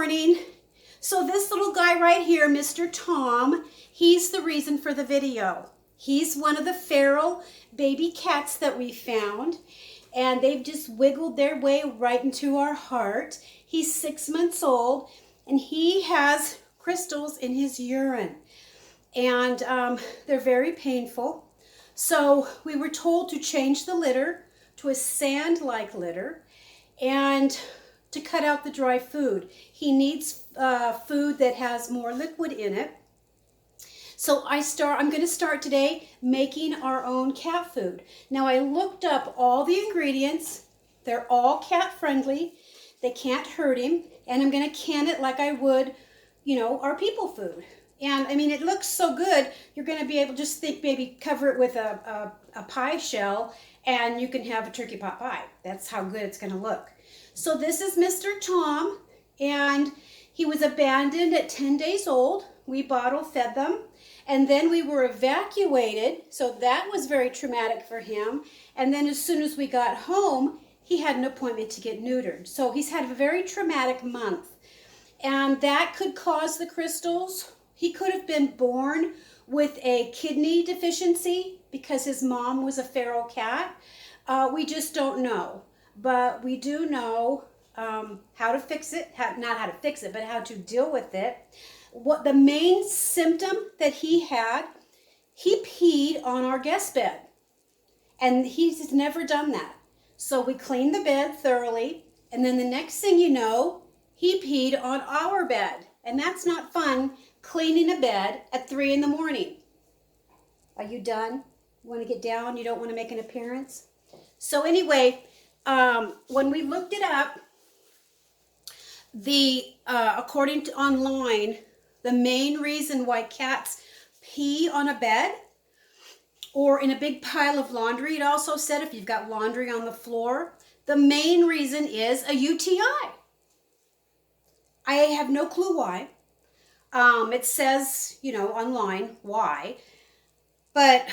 morning. So this little guy right here, Mr. Tom, he's the reason for the video. He's one of the feral baby cats that we found, and they've just wiggled their way right into our heart. He's 6 months old, and he has crystals in his urine, and they're very painful. So we were told to change the litter to a sand-like litter and to cut out the dry food. He needs food that has more liquid in it. So I'm going to start today making our own cat food. Now I looked up all the ingredients. They're all cat friendly. They can't hurt him. And I'm going to can it like I would, our people food. And I mean, it looks so good. You're going to be able to just think, maybe cover it with a pie shell and you can have a turkey pot pie. That's how good it's going to look. So this is Mr. Tom, and he was abandoned at 10 days old. We bottle fed them, and then we were evacuated, so that was very traumatic for him. And then as soon as we got home, he had an appointment to get neutered. So he's had a very traumatic month, and that could cause the crystals. He could have been born with a kidney deficiency because his mom was a feral cat. We just don't know. But we do know how to fix it, not how to fix it, but how to deal with it. What the main symptom that he had, he peed on our guest bed. And he's never done that. So we cleaned the bed thoroughly, and then the next thing you know, he peed on our bed. And that's not fun, cleaning a bed at 3 in the morning. Are you done? You want to get down? You don't want to make an appearance? So anyway, when we looked it up, according to online, the main reason why cats pee on a bed or in a big pile of laundry, it also said if you've got laundry on the floor, the main reason is a UTI. I have no clue why. It says, online why. But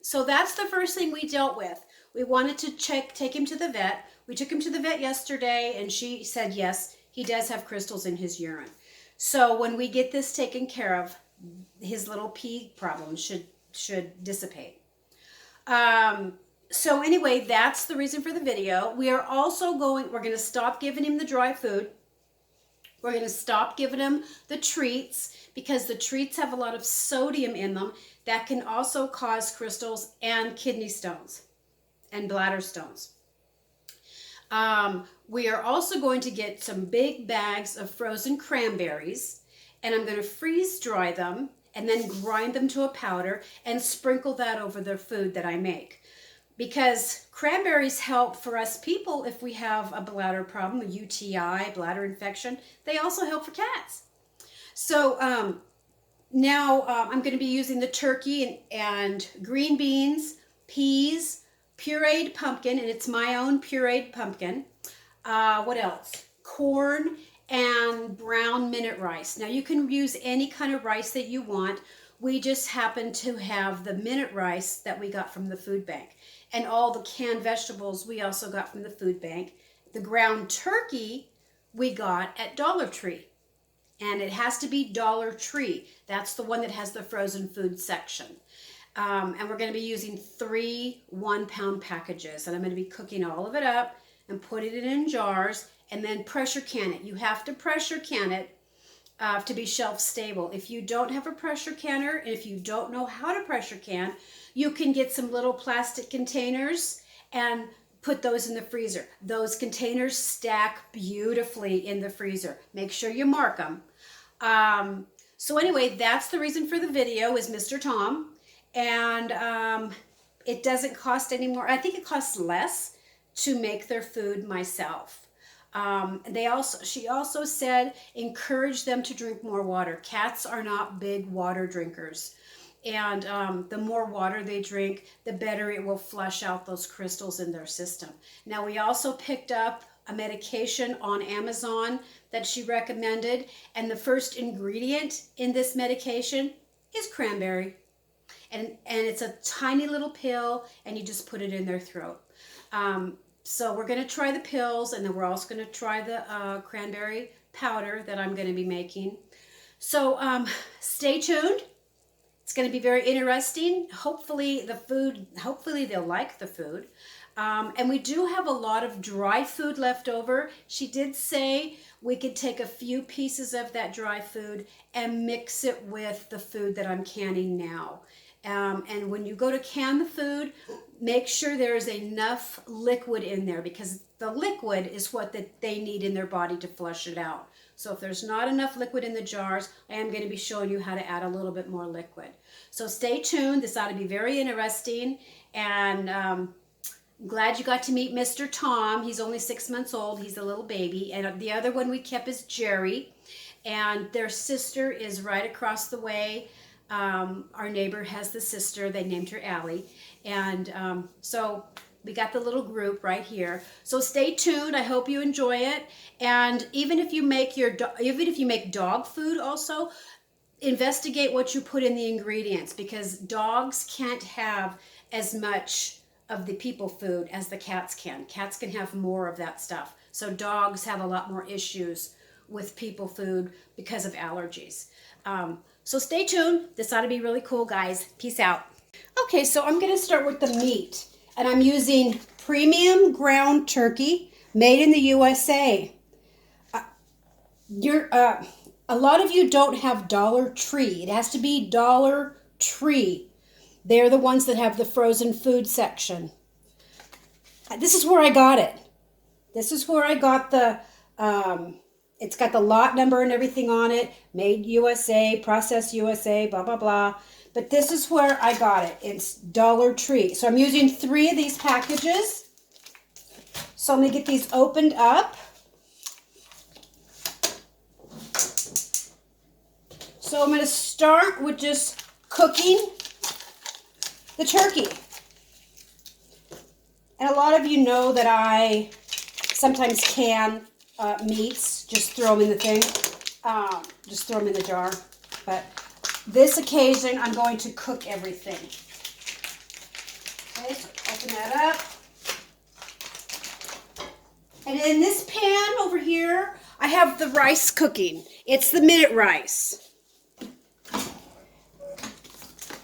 so that's the first thing we dealt with. We wanted to take him to the vet. We took him to the vet yesterday, and she said, yes, he does have crystals in his urine. So when we get this taken care of, his little pee problem should dissipate. So anyway, that's the reason for the video. We're going to stop giving him the dry food. We're going to stop giving him the treats because the treats have a lot of sodium in them that can also cause crystals and kidney stones and bladder stones. We are also going to get some big bags of frozen cranberries, and I'm going to freeze dry them and then grind them to a powder and sprinkle that over the food that I make. Because cranberries help for us people if we have a bladder problem, a UTI, bladder infection. They also help for cats. So now I'm going to be using the turkey and green beans, peas, pureed pumpkin, and it's my own pureed pumpkin. What else? Corn and brown minute rice. Now you can use any kind of rice that you want. We just happen to have the minute rice that we got from the food bank. And all the canned vegetables we also got from the food bank. The ground turkey we got at Dollar Tree. And it has to be Dollar Tree. That's the one that has the frozen food section. And we're going to be using 3 1-pound packages. And I'm going to be cooking all of it up and putting it in jars and then pressure can it. You have to pressure can it to be shelf stable. If you don't have a pressure canner, and if you don't know how to pressure can, you can get some little plastic containers and put those in the freezer. Those containers stack beautifully in the freezer. Make sure you mark them. So anyway, that's the reason for the video is Mr. Tom. And it doesn't cost any more. I think it costs less to make their food myself. She also said encourage them to drink more water. Cats are not big water drinkers. And the more water they drink, the better it will flush out those crystals in their system. Now, we also picked up a medication on Amazon that she recommended. And the first ingredient in this medication is cranberry. And it's a tiny little pill, and you just put it in their throat. So we're going to try the pills, and then we're also going to try the cranberry powder that I'm going to be making. So stay tuned. It's going to be very interesting. Hopefully they'll like the food. And we do have a lot of dry food left over. She did say we could take a few pieces of that dry food and mix it with the food that I'm canning now. And when you go to can the food, make sure there is enough liquid in there, because the liquid is what they need in their body to flush it out. So if there's not enough liquid in the jars, I am going to be showing you how to add a little bit more liquid. So stay tuned. This ought to be very interesting. And I'm glad you got to meet Mr. Tom. He's only 6 months old. He's a little baby. And the other one we kept is Jerry. And their sister is right across the way. Our neighbor has the sister. They named her Allie. And so we got the little group right here. So stay tuned. I hope you enjoy it. And even if you make dog food also, investigate what you put in the ingredients, because dogs can't have as much of the people food as the cats can. Cats can have more of that stuff. So dogs have a lot more issues with people food because of allergies. So stay tuned. This ought to be really cool, guys. Peace out. Okay, so I'm going to start with the meat. And I'm using premium ground turkey made in the USA. A lot of you don't have Dollar Tree. It has to be Dollar Tree. They're the ones that have the frozen food section. This is where I got it. This is where I got the... it's got the lot number and everything on it. Made USA, processed USA, blah, blah, blah. But this is where I got it. It's Dollar Tree. So I'm using 3 of these packages. So I'm going to get these opened up. So I'm going to start with just cooking the turkey. And a lot of you know that I sometimes can meats. Just throw them in the thing. Just throw them in the jar. But this occasion, I'm going to cook everything. Okay, so open that up. And in this pan over here, I have the rice cooking. It's the minute rice.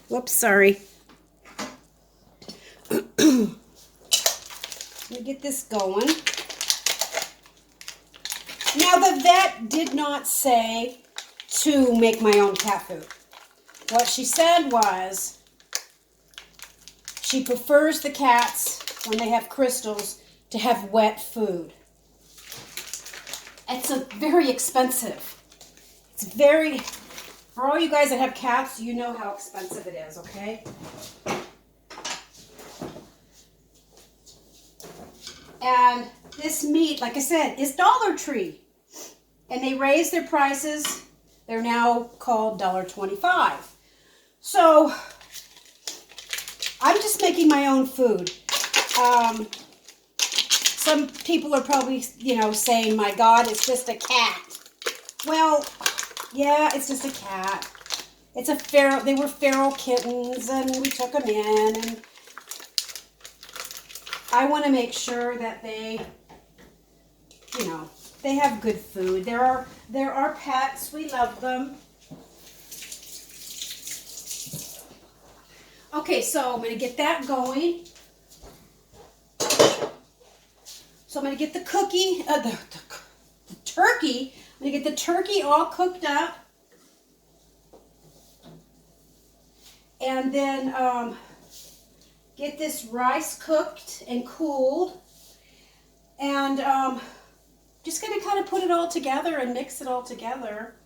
Whoops, sorry. Let me get this going. Now, the vet did not say to make my own cat food. What she said was she prefers the cats, when they have crystals, to have wet food. It's very expensive. It's very, for all you guys that have cats, you know how expensive it is, okay? And this meat, like I said, is Dollar Tree. And they raised their prices. They're now called $1.25. So, I'm just making my own food. Some people are probably, saying, my God, it's just a cat. Well, yeah, it's just a cat. It's a feral, they were feral kittens, and we took them in, and I want to make sure that they, they have good food. There are pets. We love them. Okay, so I'm going to get that going. So I'm going to get the cookie, the turkey. I'm going to get the turkey all cooked up. And then get this rice cooked and cooled. And just going to kind of put it all together and mix it all together.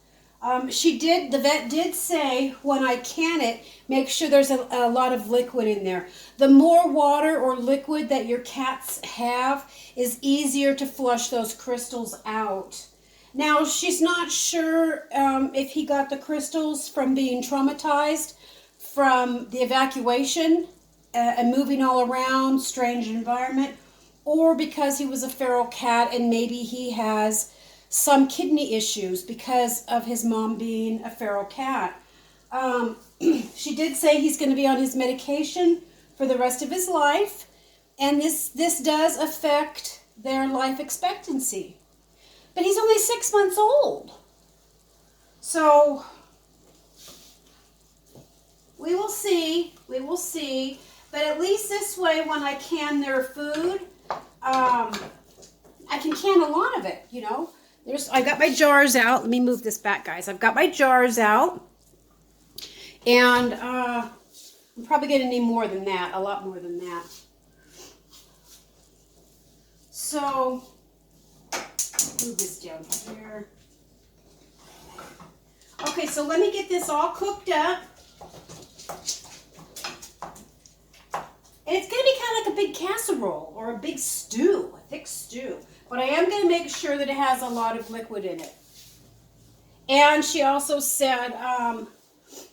The vet did say when I can it, make sure there's a lot of liquid in there. The more water or liquid that your cats have is easier to flush those crystals out. Now, she's not sure if he got the crystals from being traumatized from the evacuation and moving all around, strange environment, or because he was a feral cat and maybe he has some kidney issues because of his mom being a feral cat. She did say he's going to be on his medication for the rest of his life, and this does affect their life expectancy. But he's only 6 months old. So we will see. We will see. But at least this way, when I can their food, I can can a lot of it, you know. I got my jars out. Let me move this back, guys. I've got my jars out. And I'm probably going to need more than that, a lot more than that. So, move this down here. Okay, so let me get this all cooked up. And it's going to be kind of like a big casserole or a big stew, a thick stew. But I am going to make sure that it has a lot of liquid in it. And she also said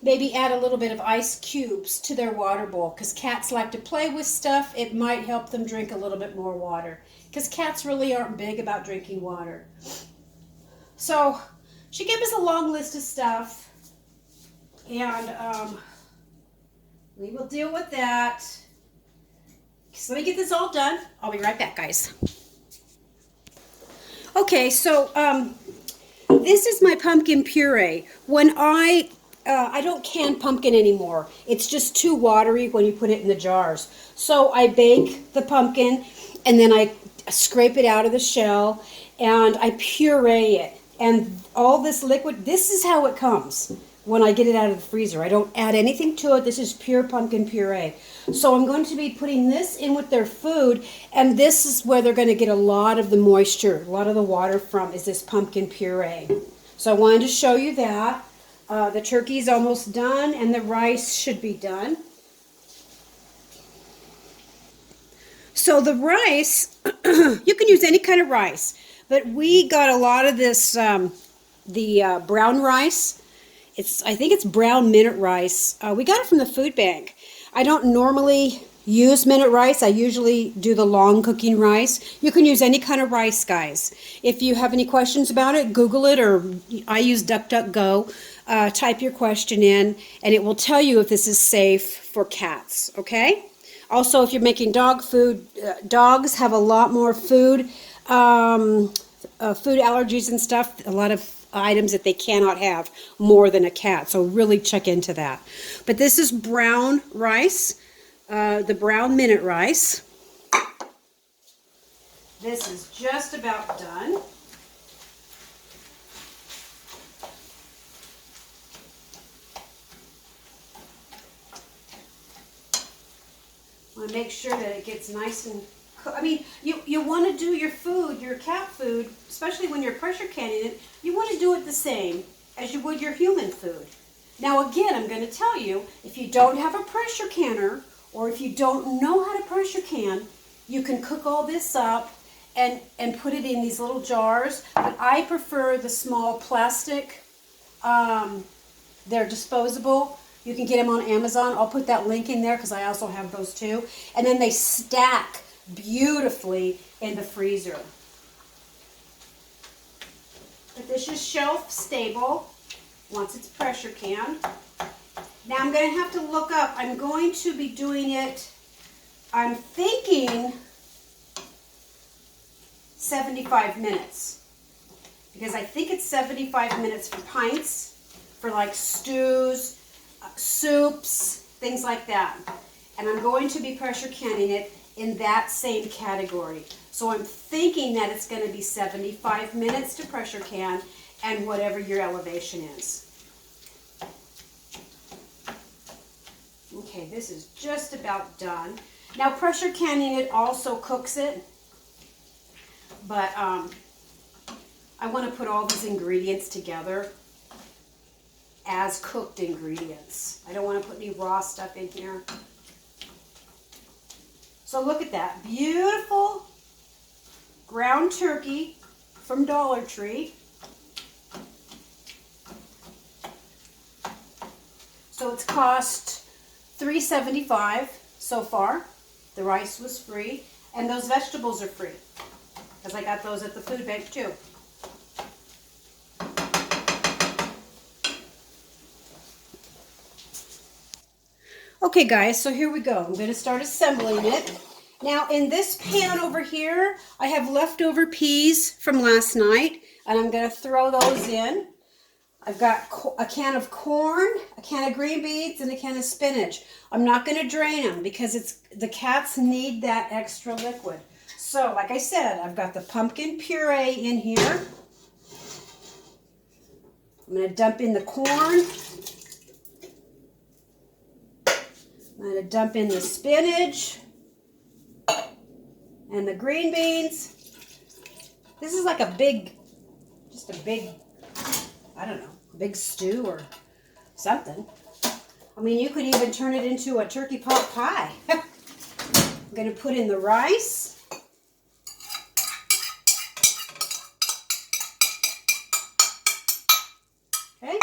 maybe add a little bit of ice cubes to their water bowl, because cats like to play with stuff. It might help them drink a little bit more water, because cats really aren't big about drinking water. So she gave us a long list of stuff, and we will deal with that. So let me get this all done. I'll be right back, guys. Okay, so this is my pumpkin puree. When I don't can pumpkin anymore. It's just too watery when you put it in the jars. So I bake the pumpkin, and then I scrape it out of the shell, and I puree it. And all this liquid, this is how it comes when I get it out of the freezer. I don't add anything to it. This is pure pumpkin puree. So I'm going to be putting this in with their food, and this is where they're going to get a lot of the moisture, a lot of the water from, is this pumpkin puree. So I wanted to show you that. The turkey's almost done, and the rice should be done. So the rice, you can use any kind of rice, but we got a lot of this, the brown rice. I think it's brown minute rice. We got it from the food bank. I don't normally use minute rice. I usually do the long cooking rice. You can use any kind of rice, guys. If you have any questions about it, Google it, or I use DuckDuckGo. Type your question in, and it will tell you if this is safe for cats, okay? Also, if you're making dog food, dogs have a lot more food allergies and stuff, a lot of items that they cannot have more than a cat, so really check into that. But this is brown rice, the brown minute rice. This is just about done. I want to make sure that it gets nice and cooked. I mean, you want to do your food, your cat food, especially when you're pressure canning it, you want to do it the same as you would your human food. Now again, I'm going to tell you, if you don't have a pressure canner, or if you don't know how to pressure can, you can cook all this up and put it in these little jars. But I prefer the small plastic, they're disposable. You can get them on Amazon. I'll put that link in there because I also have those too. And then they stack beautifully in the freezer. But this is shelf stable once it's pressure canned. Now I'm going to have to look up. I'm going to be doing it, I'm thinking 75 minutes. Because I think it's 75 minutes for pints, for like stews, soups, things like that. And I'm going to be pressure canning it in that same category. So I'm thinking that it's going to be 75 minutes to pressure can, and whatever your elevation is. Okay, this is just about done. Now pressure canning it also cooks it, but I want to put all these ingredients together as cooked ingredients. I don't want to put any raw stuff in here. So look at that. Beautiful ground turkey from Dollar Tree. So it's cost $3.75 so far. The rice was free, and those vegetables are free because I got those at the food bank too. Okay guys, so here we go. I'm going to start assembling it. Now in this pan over here, I have leftover peas from last night. And I'm going to throw those in. I've got a can of corn, a can of green beans, and a can of spinach. I'm not going to drain them because the cats need that extra liquid. So, like I said, I've got the pumpkin puree in here. I'm going to dump in the corn. I'm going to dump in the spinach and the green beans. This is like just a big, I don't know, big stew or something. I mean, you could even turn it into a turkey pot pie. I'm going to put in the rice. Okay.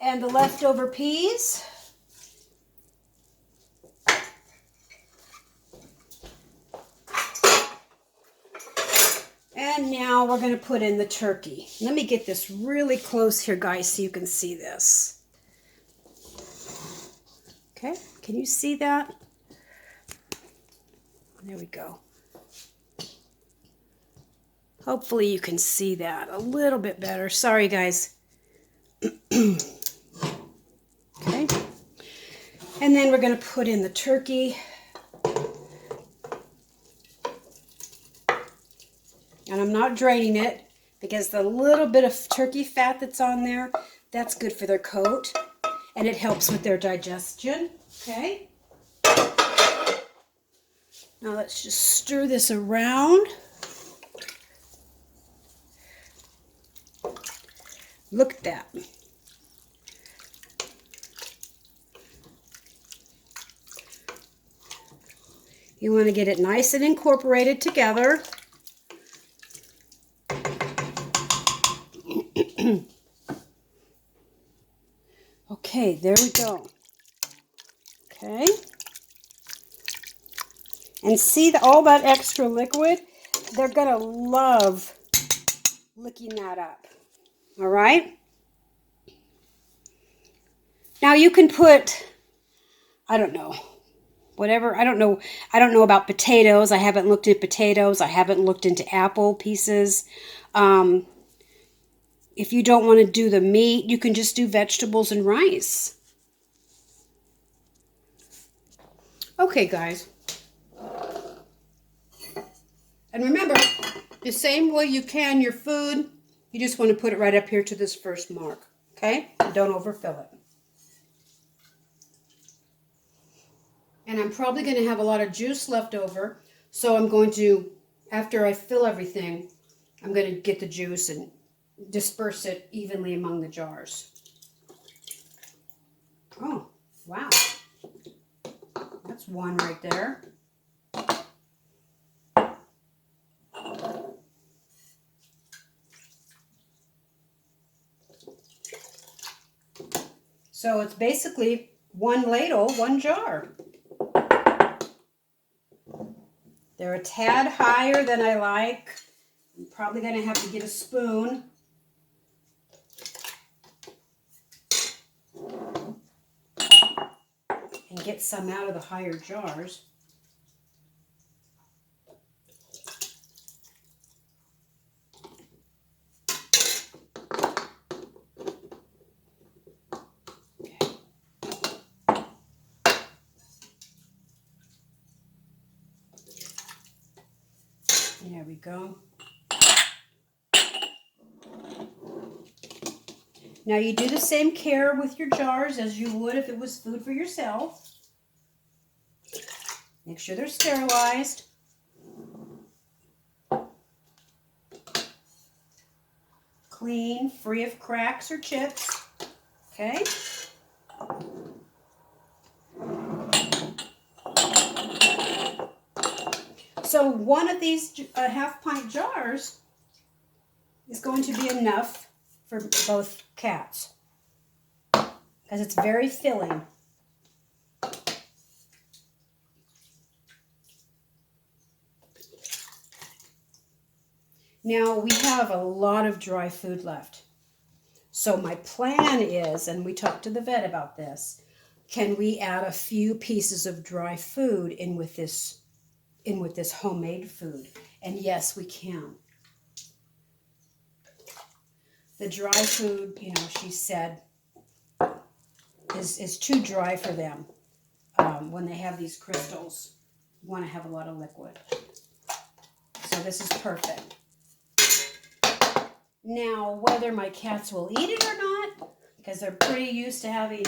And the leftover peas. And now we're going to put in the turkey. Let me get this really close here, guys, so you can see this. Okay, can you see that? There we go. Hopefully you can see that a little bit better. Sorry, guys. Okay. And then we're going to put in the turkey. And I'm not draining it because the little bit of turkey fat that's on there, that's good for their coat. And it helps with their digestion. Okay. Now let's just stir this around. Look at that. You want to get it nice and incorporated together. Okay, there we go. Okay. And see all that extra liquid? They're going to love licking that up. All right? Now you can put, I don't know, whatever. I don't know about potatoes. I haven't looked at potatoes. I haven't looked into apple pieces. If you don't want to do the meat, you can just do vegetables and rice. Okay, guys. And remember, the same way you can your food, you just want to put it right up here to this first mark. Okay? Don't overfill it. And I'm probably going to have a lot of juice left over, so I'm going to, after I fill everything, I'm going to get the juice and disperse it evenly among the jars. Oh, wow. That's one right there. So it's basically one ladle, one jar. They're a tad higher than I like. I'm probably going to have to get a spoon. And get some out of the higher jars. Okay. There we go. Now you do the same care with your jars as you would if it was food for yourself. Make sure they're sterilized. Clean, free of cracks or chips. Okay? So one of these half-pint jars is going to be enough for both cats because it's very filling. Now we have a lot of dry food left. So my plan is, and we talked to the vet about this, can we add a few pieces of dry food in with this homemade food? And yes, we can. the dry food, you know, she said, is too dry for them when they have these crystals. You want to have a lot of liquid. So this is perfect. Now, whether my cats will eat it or not, because they're pretty used to having,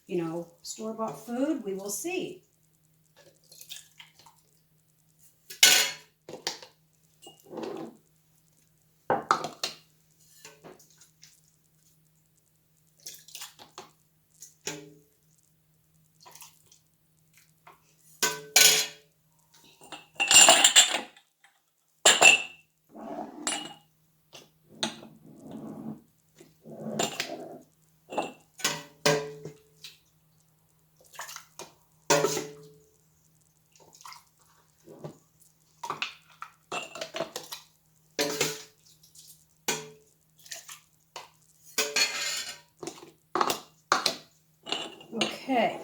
you know, store-bought food, we will see. Okay,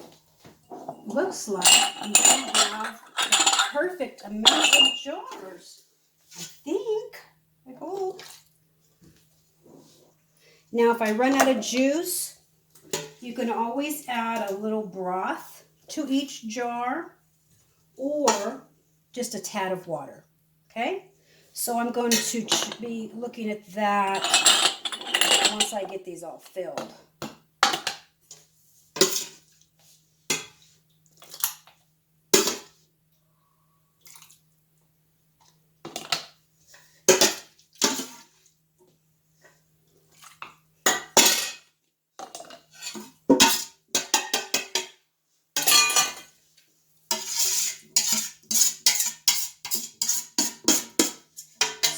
looks like I'm going to have the perfect amount of jars, I think. I hope. Now, if I run out of juice, you can always add a little broth to each jar or just a tad of water, okay? So I'm going to be looking at that once I get these all filled.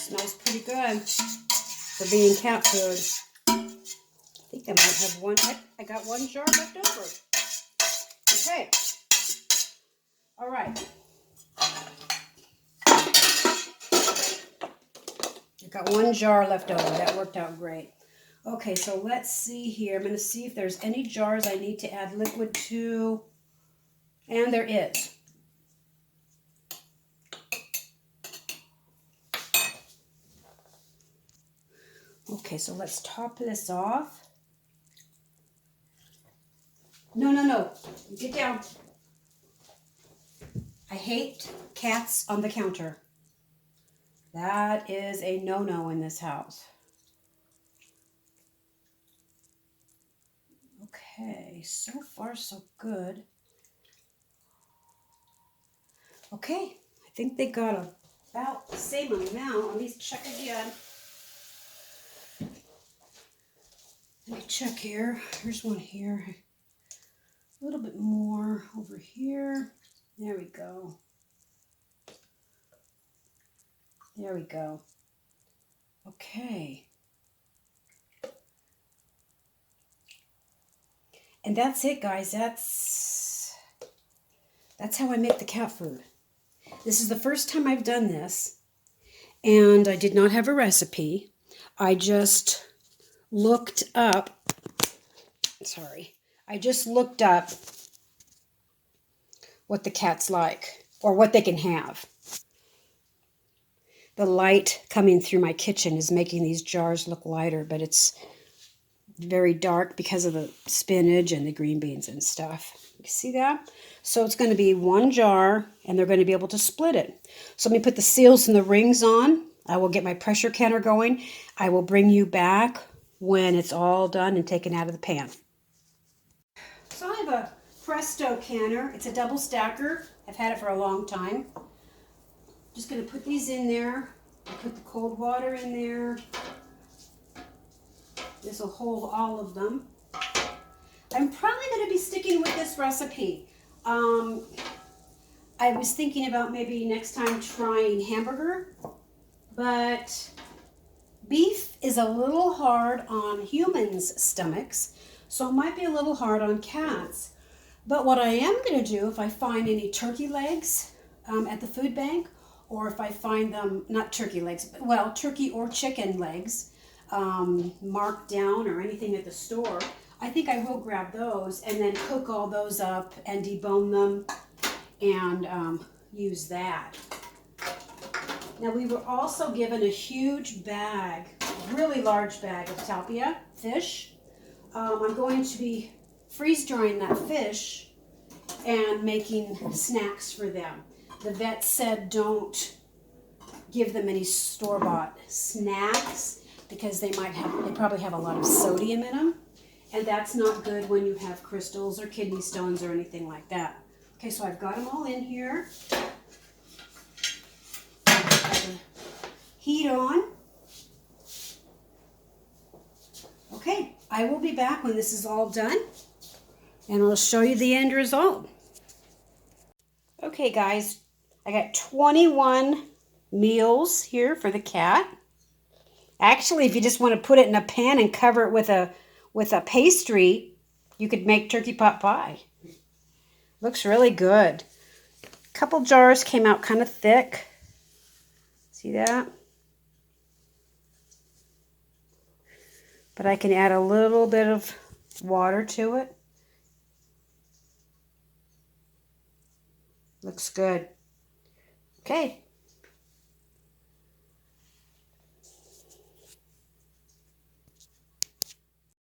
Smells pretty good for being cat food. I think I might have one. I got one jar left over. Okay. All right. I got one jar left over. That worked out great. Okay, so let's see here. I'm going to see if there's any jars I need to add liquid to. And there is. Okay, so let's top this off. No. Get down. I hate cats on the counter. That is a no-no in this house. Okay, so far so good. Okay, I think they got about the same amount. Let me check again. Let me check here. Here's one here. A little bit more over here. There we go. There we go. Okay. And that's it, guys. That's how I make the cat food. This is the first time I've done this, and I did not have a recipe. I just looked up, I just looked up what the cats like, or what they can have. The light coming through my kitchen is making these jars look lighter, but it's very dark because of the spinach and the green beans and stuff. You see that? So it's going to be one jar, and they're going to be able to split it. So let me put the seals and the rings on. I will get my pressure canner going. I will bring you back when it's all done and taken out of the pan. So I have a Presto canner. It's a double stacker. I've had it for a long time. Just going to put these in there. I'll put the cold water in there. This will hold all of them. I'm probably going to be sticking with this recipe. I was thinking about maybe next time trying hamburger, but beef is a little hard on humans' stomachs, so it might be a little hard on cats. But what I am going to do, if I find any turkey legs at the food bank, or if I find them, not turkey legs, but, well, turkey or chicken legs marked down or anything at the store, I think I will grab those and then cook all those up and debone them and use that. Now, we were also given a huge bag really large bag of tilapia fish. I'm going to be freeze drying that fish and making snacks for them. The vet said don't give them any store-bought snacks because they probably have a lot of sodium in them, and that's not good when you have crystals or kidney stones or anything like that. Okay, so I've got them all in here. Got the heat on. Okay, I will be back when this is all done, and I'll show you the end result. Okay, guys, I got 21 meals here for the cat. Actually, if you just want to put it in a pan and cover it with a pastry, you could make turkey pot pie. Looks really good. A couple jars came out kind of thick. See that? But I can add a little bit of water to it. Looks good. Okay,